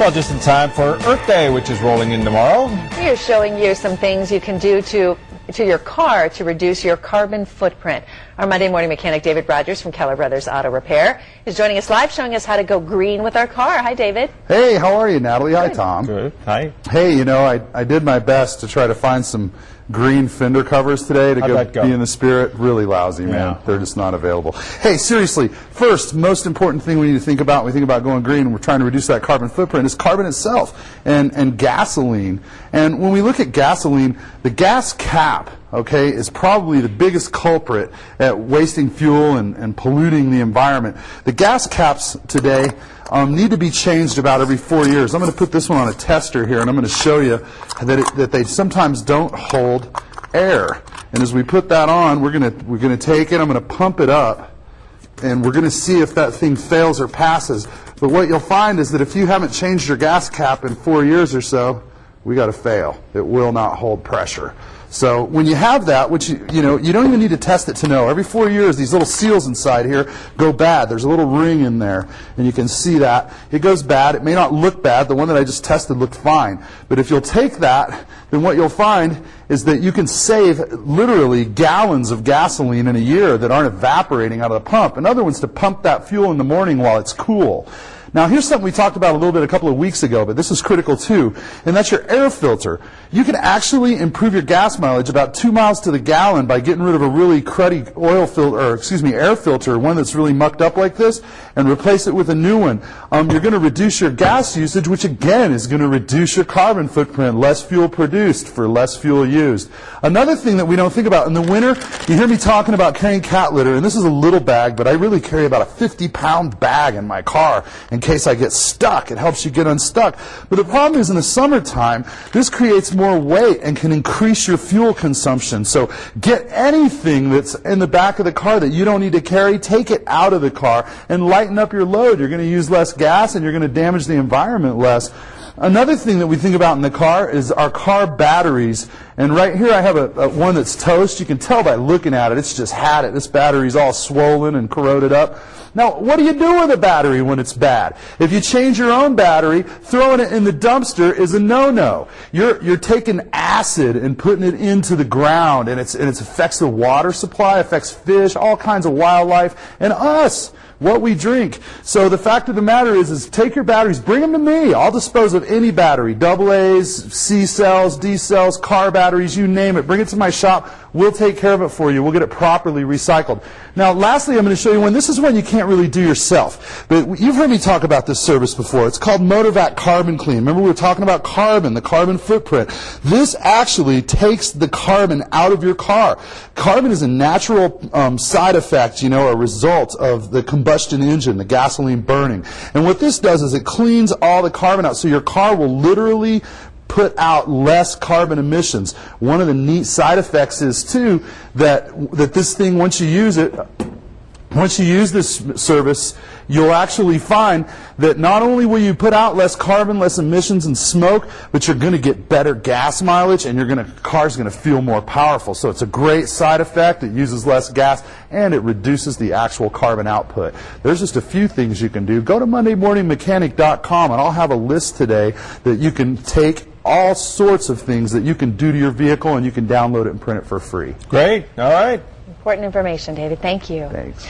Well, just in time for Earth Day, which is rolling in tomorrow. We are showing you some things you can do to your car to reduce your carbon footprint. Our Monday morning mechanic, David Rogers from Keller Brothers Auto Repair, is joining us live, showing us how to go green with our car. Hi, David. Hey, how are you, Natalie? Hi, Good. Tom. Good. Hi. Hey, you know, I did my best to try to find some green fender covers today to be in the spirit. Really lousy, man. Yeah. They're just not available. Hey, seriously, first, most important thing we need to think about when we think about going green and we're trying to reduce that carbon footprint is carbon itself and gasoline. And when we look at gasoline, the gas cap, okay, is probably the biggest culprit at wasting fuel and polluting the environment. The gas caps today need to be changed about every 4 years. I'm going to put this one on a tester here, and I'm going to show you that they sometimes don't hold air. And as we put that on, we're going to take it. I'm going to pump it up, and we're going to see if that thing fails or passes. But what you'll find is that if you haven't changed your gas cap in 4 years or so, we got to fail. It will not hold pressure. So when you have that, which you know, you don't even need to test it to know. Every 4 years, these little seals inside here go bad. There's a little ring in there, and you can see that. It goes bad. It may not look bad. The one that I just tested looked fine. But if you'll take that, then what you'll find is that you can save literally gallons of gasoline in a year that aren't evaporating out of the pump. Another one's to pump that fuel in the morning while it's cool. Now, here's something we talked about a little bit a couple of weeks ago, but this is critical too, and that's your air filter. You can actually improve your gas mileage about 2 miles to the gallon by getting rid of a really cruddy air filter, one that's really mucked up like this, and replace it with a new one. You're going to reduce your gas usage, which again is going to reduce your carbon footprint. Less fuel produced for less fuel used. Another thing that we don't think about in the winter, you hear me talking about carrying cat litter, and this is a little bag, but I really carry about a 50-pound bag in my car in case I get stuck. It helps you get unstuck. But the problem is in the summertime, this creates more weight and can increase your fuel consumption. So get anything that's in the back of the car that you don't need to carry, take it out of the car and lighten up your load. You're going to use less gas and you're going to damage the environment less. Another thing that we think about in the car is our car batteries. And right here I have a one that's toast. You can tell by looking at it, it's just had it. This battery's all swollen and corroded up. Now, what do you do with a battery when it's bad? If you change your own battery, throwing it in the dumpster is a no-no. You're taking acid and putting it into the ground, and it affects the water supply, affects fish, all kinds of wildlife, and us, what we drink. So the fact of the matter is take your batteries, bring them to me. I'll dispose of any battery, AA's, C cells, D cells, car batteries, you name it. Bring it to my shop. We'll take care of it for you. We'll get it properly recycled. Now, lastly, I'm going to show you one. This is one you can't really do yourself. But you've heard me talk about this service before. It's called MotorVac Carbon Clean. Remember we were talking about carbon, the carbon footprint. This actually takes the carbon out of your car. Carbon is a natural side effect, you know, a result of the combustion engine, the gasoline burning. And what this does is it cleans all the carbon out. So your car will literally put out less carbon emissions. One of the neat side effects is too that this thing, once you use this service, you'll actually find that not only will you put out less carbon, less emissions and smoke, but you're going to get better gas mileage and your car's going to feel more powerful. So it's a great side effect. It uses less gas and it reduces the actual carbon output. There's just a few things you can do. Go to MondayMorningMechanic.com and I'll have a list today that you can take, all sorts of things that you can do to your vehicle, and you can download it and print it for free. Great. All right. Important information, David. Thank you. Thanks.